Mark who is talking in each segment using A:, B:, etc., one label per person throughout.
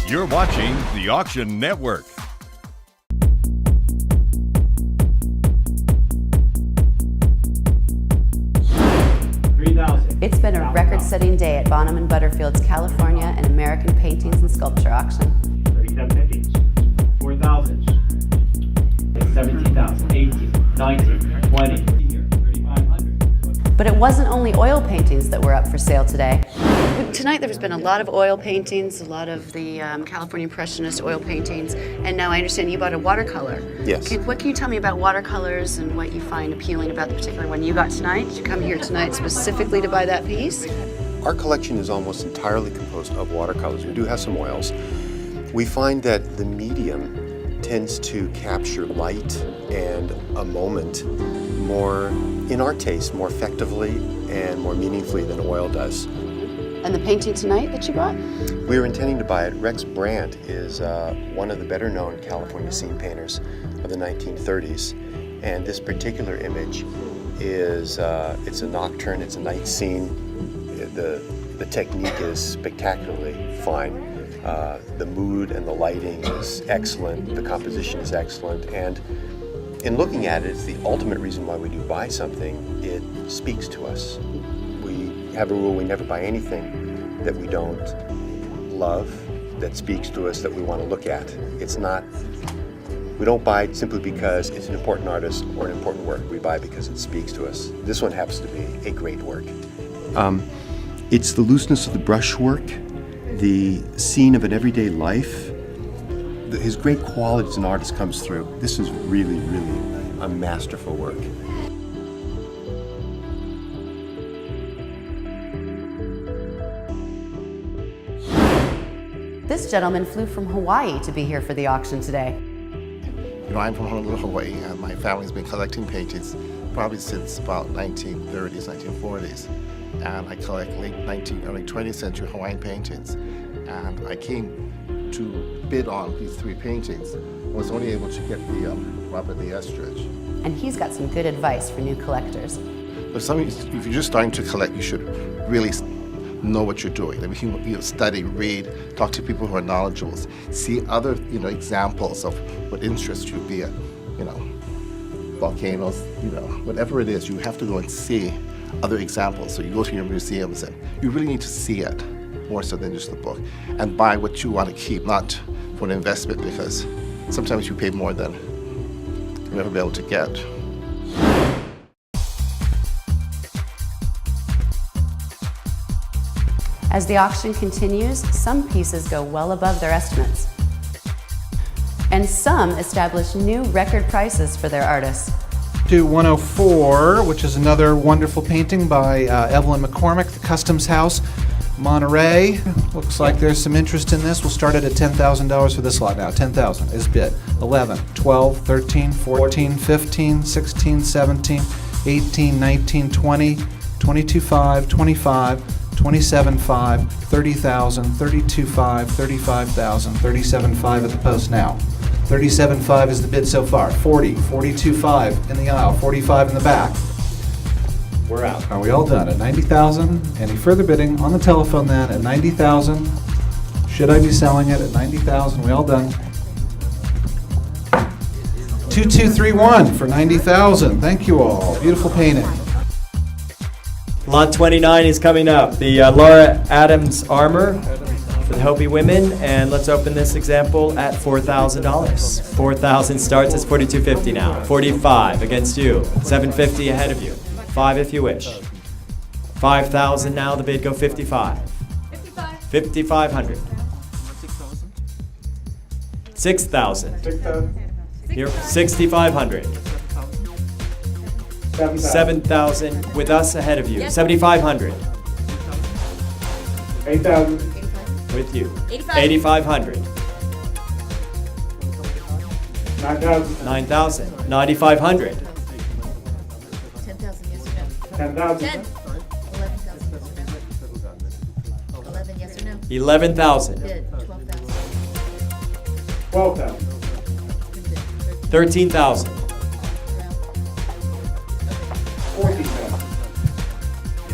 A: You're watching the Auction Network.
B: It's been a record-setting day at Bonhams Butterfields, California, and American Paintings and Sculpture Auction.
C: 3750, 4,000, 17,000, 18, 19, 20, 3,500.
B: But it wasn't only oil paintings that were up for sale today. Tonight there's been a lot of oil paintings, a lot of the California Impressionist oil paintings, and now I understand you bought a watercolor.
D: Yes.
B: What can you tell me about watercolors and what you find appealing about the particular one you got tonight? Did you come here tonight specifically to buy that piece?
D: Our collection is almost entirely composed of watercolors. We do have some oils. We find that the medium tends to capture light and a moment more, in our taste, more effectively and more meaningfully than oil does.
B: And the painting tonight that you bought?
D: We were intending to buy it. Rex Brandt is one of the better known California scene painters of the 1930s. And this particular image is, it's a nocturne, it's a night scene. The technique is spectacularly fine. The mood and the lighting is excellent, the composition is excellent, and in looking at it, it's the ultimate reason why we do buy something. It speaks to us. We have a rule: we never buy anything that we don't love, that speaks to us, that we want to look at. It's not, we don't buy simply because it's an important artist or an important work. We buy because it speaks to us. This one happens to be a great work. It's the looseness of the brushwork, the scene of an everyday life. His great quality as an artist comes through. This is really, really a masterful work.
B: This gentleman flew from Hawaii to be here for the auction today.
E: You know, I'm from Honolulu, Hawaii, and my family's been collecting paintings probably since about 1930s, 1940s. And I collect late 19th, early 20th century Hawaiian paintings. And I came to bid on these three paintings. I was only able to get the Robert Lee Estridge.
B: And he's got some good advice for new collectors.
E: But if you're just starting to collect, you should really know what you're doing. I mean, you study, read, talk to people who are knowledgeable, see other examples of what interests you, be it volcanoes, whatever it is. You have to go and see other examples. So you go to your museums and you really need to see it more so than just the book, and buy what you want to keep, not for an investment, because sometimes you pay more than you'll ever be able to get.
B: As the auction continues, some pieces go well above their estimates. And some establish new record prices for their artists.
F: To 104, which is another wonderful painting by Evelyn McCormick, The Customs House, Monterey. Looks like there's some interest in this. We'll start it at $10,000 for this lot now. 10,000 is bid. 11, 12, 13, 14, 15, 16, 17, 18, 19, 20, 22.5, 25, 27.5, 30,000, 32.5, 35,000, 37.5 at the post now. 37.5 is the bid so far. 40, 42.5 in the aisle, 45 in the back.
C: We're out.
F: Are we all done at 90,000? Any further bidding on the telephone then at 90,000? Should I be selling it at 90,000? We all done? 2231 for 90,000. Thank you all. Beautiful painting.
G: Lot 29 is coming up. The Laura Adams armor for the Hopi women, and let's open this example at $4,000. 4,000 starts at $4,250 now. 45 against you. 750 ahead of you. 5 if you wish. 5,000 now. The bid go 55. 5,500. 6,000. Here 6,500. 7,000 with us ahead of you. 7,500.
C: 8,000.
G: With you. 8,500.
C: 9,000.
G: 9,000. 9,500.
C: 10,000.
H: 10. 11 yes or no?
G: 11,000.
H: Bid. 12,000.
C: 12,000.
G: 13,000.
C: 14,000.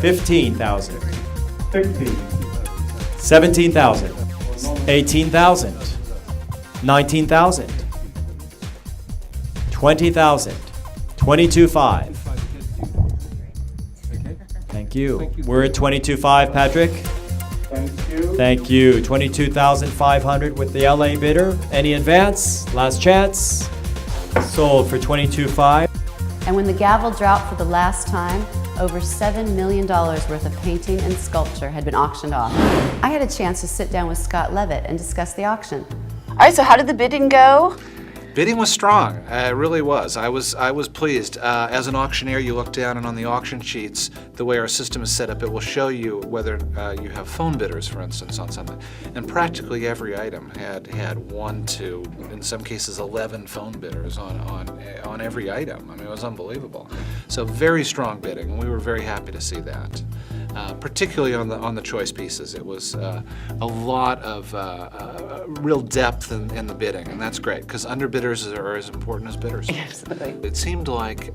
G: 15,000.
C: 16.
G: 17,000. $18,000, $19,000, $20,000, $22,500. Thank you. We're at $22,500, Patrick.
C: Thank you.
G: Thank you. $22,500 with the LA bidder. Any advance? Last chance. Sold for $22,500.
B: And when the gavel dropped for the last time, over $7 million worth of painting and sculpture had been auctioned off. I had a chance to sit down with Scott Levitt and discuss the auction. All right, so how did the bidding go?
F: Bidding was strong. It really was. I was pleased. As an auctioneer, you look down, and on the auction sheets, the way our system is set up, it will show you whether you have phone bidders, for instance, on something. And practically every item had 1 to, in some cases, 11 phone bidders on every item. I mean, it was unbelievable. So very strong bidding, and we were very happy to see that. Particularly on the choice pieces, it was a lot of real depth in the bidding, and that's great because underbidders are as important as bidders.
B: Absolutely.
F: It seemed like,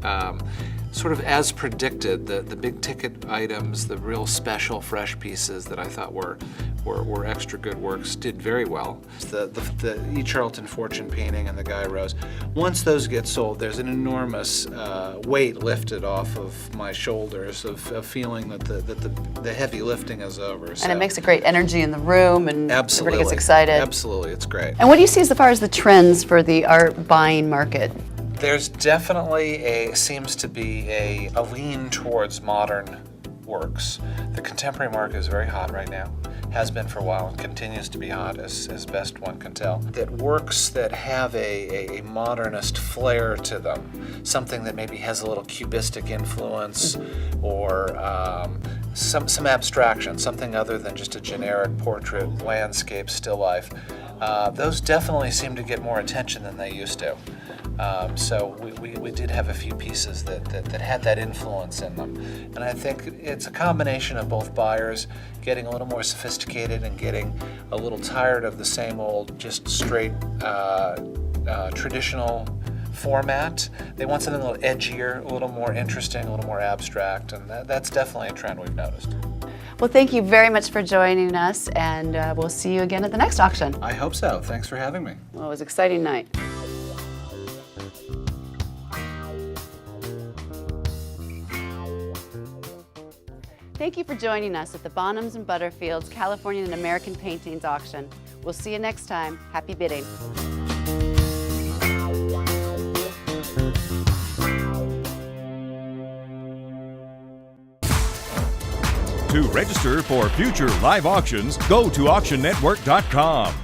F: sort of as predicted, the big ticket items, the real special, fresh pieces that I thought were extra good works did very well. The E. Charlton Fortune painting and the Guy Rose. Once those get sold, there's an enormous weight lifted off of my shoulders of feeling that the heavy lifting is over.
B: And it makes a great energy in the room, and
F: Absolutely.
B: everybody gets excited.
F: Absolutely, it's great.
B: And what do you see as far as the trends for the art buying market?
F: There's definitely seems to be a lean towards modern works. The contemporary market is very hot right now, has been for a while, and continues to be hot as best one can tell. That works that have a modernist flair to them, something that maybe has a little cubistic influence or some abstraction, something other than just a generic portrait, landscape, still life. Those definitely seem to get more attention than they used to. So we did have a few pieces that had that influence in them. And I think it's a combination of both buyers getting a little more sophisticated and getting a little tired of the same old, just straight traditional format. They want something a little edgier, a little more interesting, a little more abstract, and that's definitely a trend we've noticed.
B: Well, thank you very much for joining us, and we'll see you again at the next auction.
F: I hope so. Thanks for having me.
B: Well, it was an exciting night. Thank you for joining us at the Bonhams and Butterfields Californian and American Paintings Auction. We'll see you next time. Happy bidding.
A: To register for future live auctions, go to auctionnetwork.com.